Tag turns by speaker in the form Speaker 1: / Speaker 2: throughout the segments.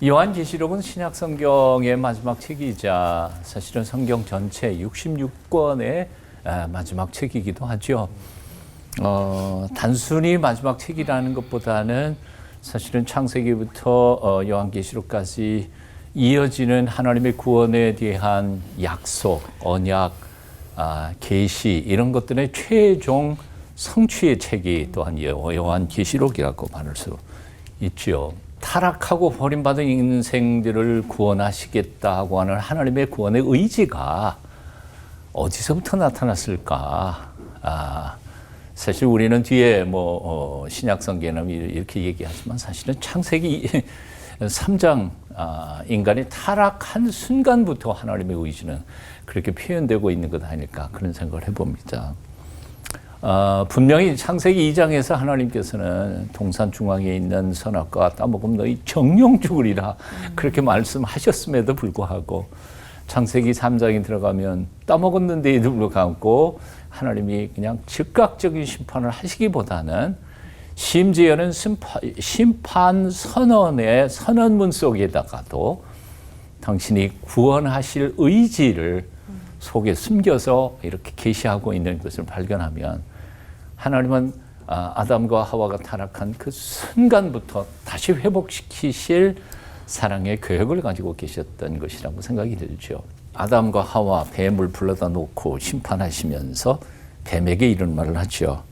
Speaker 1: 요한계시록은 신약 성경의 마지막 책이자 사실은 성경 전체 66권의 마지막 책이기도 하죠. 단순히 마지막 책이라는 것보다는 사실은 창세기부터 요한계시록까지 이어지는 하나님의 구원에 대한 약속, 언약, 계시 이런 것들의 최종 성취의 책이 또한 요한계시록이라고 말할 수 있죠. 타락하고 버림받은 인생들을 구원하시겠다고 하는 하나님의 구원의 의지가 어디서부터 나타났을까? 사실 우리는 뒤에 신약 성경에는 이렇게 얘기하지만 사실은 창세기 3장 인간이 타락한 순간부터 하나님의 의지는 그렇게 표현되고 있는 것 아닐까 그런 생각을 해봅니다. 분명히 창세기 2장에서 하나님께서는 동산 중앙에 있는 선악과 따먹으면 너희 정령 죽으리라 그렇게 말씀하셨음에도 불구하고 창세기 3장에 들어가면 따먹었는데에도 불구하고 하나님이 그냥 즉각적인 심판을 하시기보다는 심지어는 심판 선언의 선언문 속에다가도 당신이 구원하실 의지를 속에 숨겨서 이렇게 계시하고 있는 것을 발견하면 하나님은 아담과 하와가 타락한 그 순간부터 다시 회복시키실 사랑의 계획을 가지고 계셨던 것이라고 생각이 들죠. 아담과 하와 뱀을 불러다 놓고 심판하시면서 뱀에게 이런 말을 하죠.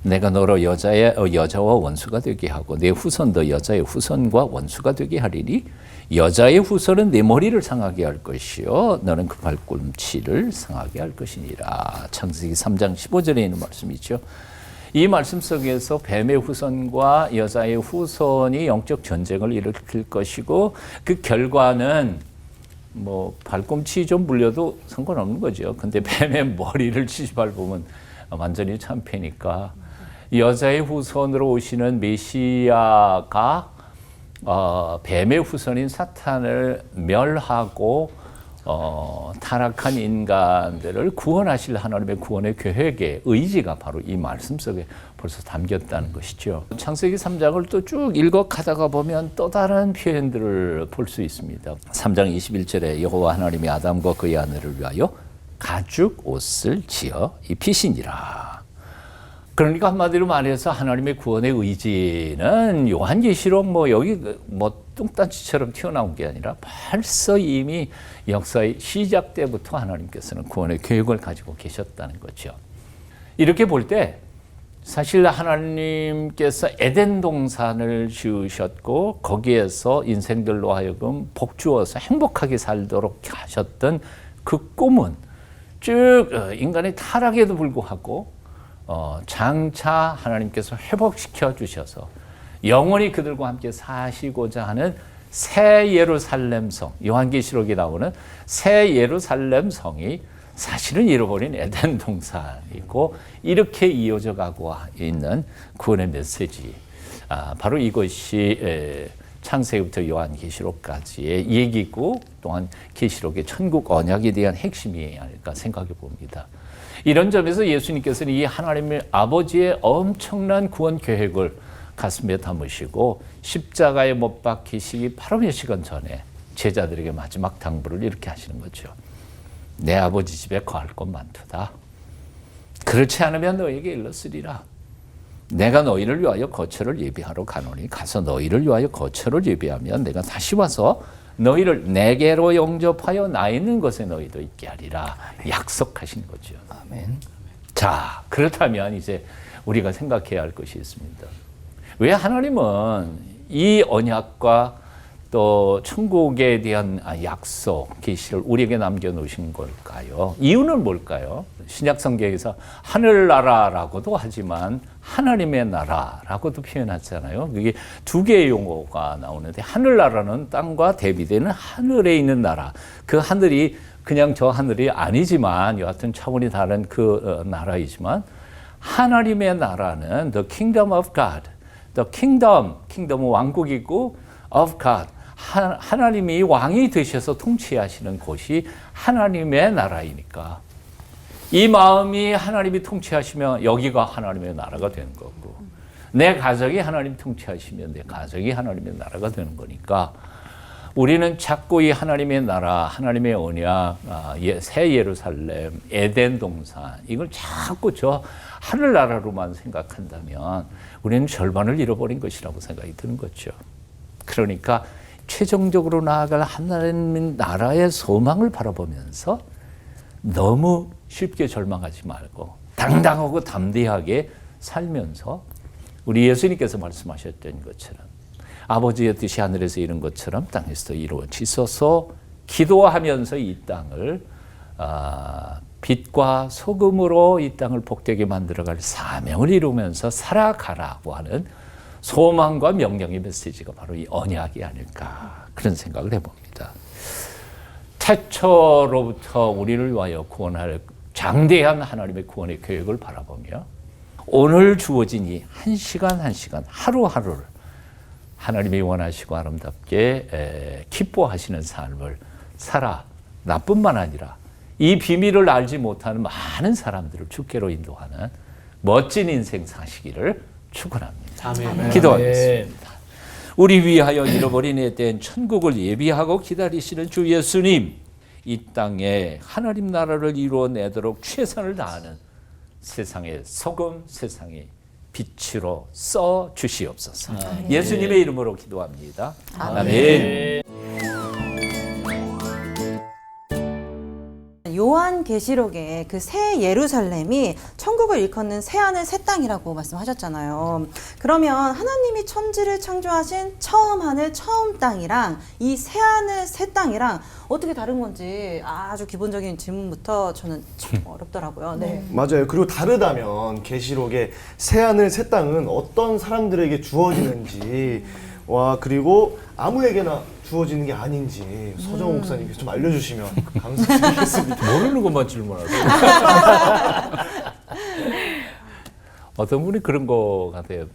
Speaker 1: 내가 너로 여자와 원수가 되게 하고 내 후손도 여자의 후손과 원수가 되게 하리니 여자의 후손은 내 머리를 상하게 할 것이요 너는 그 발꿈치를 상하게 할 것이니라. 창세기 3장 15절에 있는 말씀이죠. 이 말씀 속에서 뱀의 후손과 여자의 후손이 영적 전쟁을 일으킬 것이고 그 결과는 발꿈치 좀 물려도 상관없는 거죠. 근데 뱀의 머리를 밟으면 완전히 참패니까 여자의 후손으로 오시는 메시아가 뱀의 후손인 사탄을 멸하고 타락한 인간들을 구원하실 하나님의 구원의 계획의 의지가 바로 이 말씀 속에 벌써 담겼다는 것이죠. 창세기 3장을 또 쭉 읽어가다가 보면 또 다른 표현들을 볼 수 있습니다. 3장 21절에 여호와 하나님이 아담과 그의 아내를 위하여 가죽 옷을 지어 입히시니라. 그러니까 한마디로 말해서 하나님의 구원의 의지는 요한계시록 여기 뚱딴지처럼 튀어나온 게 아니라 벌써 이미 역사의 시작 때부터 하나님께서는 구원의 계획을 가지고 계셨다는 거죠. 이렇게 볼 때 사실 하나님께서 에덴 동산을 지으셨고 거기에서 인생들로 하여금 복 주어서 행복하게 살도록 하셨던 그 꿈은 쭉 인간의 타락에도 불구하고 장차 하나님께서 회복시켜 주셔서 영원히 그들과 함께 사시고자 하는 새 예루살렘 성, 요한계시록에 나오는 새 예루살렘 성이 사실은 잃어버린 에덴 동산이고 이렇게 이어져 가고 있는 구원의 메시지. 바로 이것이 창세기부터 요한계시록까지의 얘기고 또한 계시록의 천국 언약에 대한 핵심이 아닐까 생각해 봅니다. 이런 점에서 예수님께서는 이 하나님의 아버지의 엄청난 구원 계획을 가슴에 담으시고 십자가에 못 박히시기 바로 몇 시간 전에 제자들에게 마지막 당부를 이렇게 하시는 거죠. 내 아버지 집에 거할 곳 많도다. 그렇지 않으면 너에게 일렀으리라. 내가 너희를 위하여 거처를 예비하러 가노니 가서 너희를 위하여 거처를 예비하면 내가 다시 와서 너희를 내게로 영접하여 나 있는 곳에 너희도 있게 하리라. 약속하신 거죠. 아멘. 자, 그렇다면 이제 우리가 생각해야 할 것이 있습니다. 왜 하나님은 이 언약과 또 천국에 대한 약속, 계시를 우리에게 남겨놓으신 걸까요? 이유는 뭘까요? 신약 성경에서 하늘나라라고도 하지만 하나님의 나라라고도 표현하잖아요. 그게 두 개의 용어가 나오는데 하늘나라는 땅과 대비되는 하늘에 있는 나라. 그 하늘이 그냥 저 하늘이 아니지만 여하튼 차원이 다른 그 나라이지만 하나님의 나라는 the kingdom of God. the kingdom은 왕국이고 of God. 하나님이 왕이 되셔서 통치하시는 곳이 하나님의 나라이니까 이 마음이 하나님이 통치하시면 여기가 하나님의 나라가 되는 거고 내 가정이 하나님 통치하시면 내 가정이 하나님의 나라가 되는 거니까 우리는 자꾸 이 하나님의 나라, 하나님의 언약, 새 예루살렘, 에덴 동산 이걸 자꾸 저 하늘나라로만 생각한다면 우리는 절반을 잃어버린 것이라고 생각이 드는 거죠. 그러니까 최종적으로 나아갈 하나님 나라의 소망을 바라보면서 너무 쉽게 절망하지 말고 당당하고 담대하게 살면서 우리 예수님께서 말씀하셨던 것처럼 아버지의 뜻이 하늘에서 이룬 것처럼 땅에서도 이루어지소서 기도하면서 이 땅을 빛과 소금으로 이 땅을 복되게 만들어갈 사명을 이루면서 살아가라고 하는 소망과 명령의 메시지가 바로 이 언약이 아닐까 그런 생각을 해봅니다. 태초로부터 우리를 위하여 구원할 장대한 하나님의 구원의 계획을 바라보며 오늘 주어진 이 한 시간 한 시간 하루하루를 하나님이 원하시고 아름답게 기뻐하시는 삶을 살아 나뿐만 아니라 이 비밀을 알지 못하는 많은 사람들을 주께로 인도하는 멋진 인생 사시기를 축원합니다.
Speaker 2: 아멘.
Speaker 1: 기도하겠습니다. 우리 위하여 잃어버린 에덴 천국을 예비하고 기다리시는 주 예수님, 이 땅에 하나님 나라를 이루어내도록 최선을 다하는 세상의 소금, 세상의 빛으로 써 주시옵소서. 예수님의 이름으로 기도합니다. 아멘.
Speaker 3: 요한계시록에 그 새 예루살렘이 천국을 일컫는 새 하늘 새 땅이라고 말씀하셨잖아요. 그러면 하나님이 천지를 창조하신 처음 하늘 처음 땅이랑 이 새 하늘 새 땅이랑 어떻게 다른 건지 아주 기본적인 질문부터 저는 참 어렵더라고요. 네.
Speaker 2: 맞아요. 그리고 다르다면 계시록의 새 하늘 새 땅은 어떤 사람들에게 주어지는지 와 그리고 아무에게나 주어지는 게 아닌지 서정호 목사님께서 좀 알려주시면 감사드리겠습니다.
Speaker 1: 모르는 것만 질문하세요. 어떤 분이 그런 거 같아요.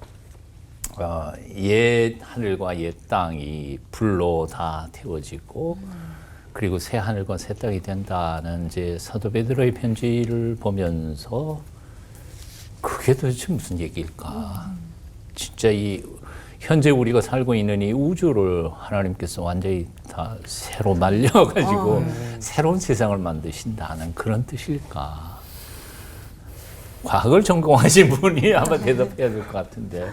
Speaker 1: 옛 하늘과 옛 땅이 불로 다 태워지고 그리고 새 하늘과 새 땅이 된다는 이제 사도 베드로의 편지를 보면서 그게 도대체 무슨 얘기일까? 진짜 이 현재 우리가 살고 있는 이 우주를 하나님께서 완전히 다 새로 날려가지고 새로운 세상을 만드신다는 그런 뜻일까? 과학을 전공하신 분이 아마 대답해야 될 것 같은데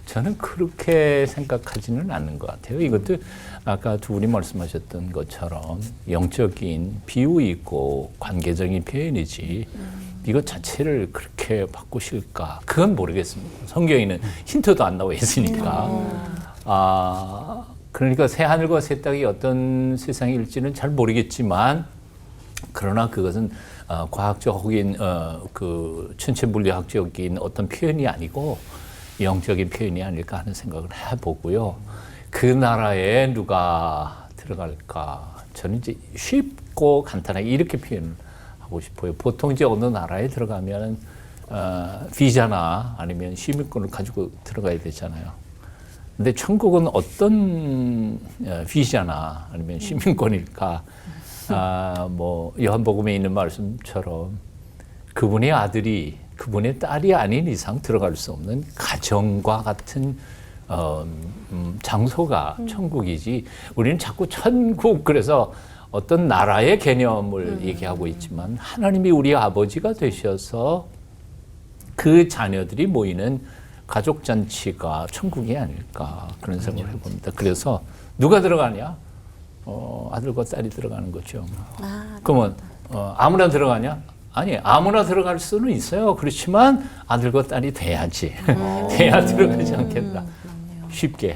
Speaker 1: 저는 그렇게 생각하지는 않는 것 같아요. 이것도 아까 두 분이 말씀하셨던 것처럼 영적인 비유 있고 관계적인 표현이지 이것 자체를 그렇게 바꾸실까? 그건 모르겠습니다. 성경에는 힌트도 안 나와 있으니까. 그러니까 새 하늘과 새 땅이 어떤 세상일지는 잘 모르겠지만 그러나 그것은 과학적인 그 천체 물리학적인 어떤 표현이 아니고 영적인 표현이 아닐까 하는 생각을 해보고요. 그 나라에 누가 들어갈까? 저는 이제 쉽고 간단하게 이렇게 표현하고 싶어요. 보통 이제 어느 나라에 들어가면 비자나 아니면 시민권을 가지고 들어가야 되잖아요. 근데 천국은 어떤 비자나 아니면 시민권일까? 뭐 요한복음에 있는 말씀처럼 그분의 아들이 그분의 딸이 아닌 이상 들어갈 수 없는 가정과 같은 장소가 천국이지. 우리는 자꾸 천국 그래서 어떤 나라의 개념을 얘기하고 있지만 하나님이 우리 아버지가 되셔서 그 자녀들이 모이는 가족잔치가 천국이 아닐까 그런 생각을 해봅니다. 그래서 누가 들어가냐? 아들과 딸이 들어가는 거죠. 그러면 아무나 들어가냐? 아니, 아무나 들어갈 수는 있어요. 그렇지만 아들과 딸이 돼야지. 돼야 들어가지 않겠다. 쉽게.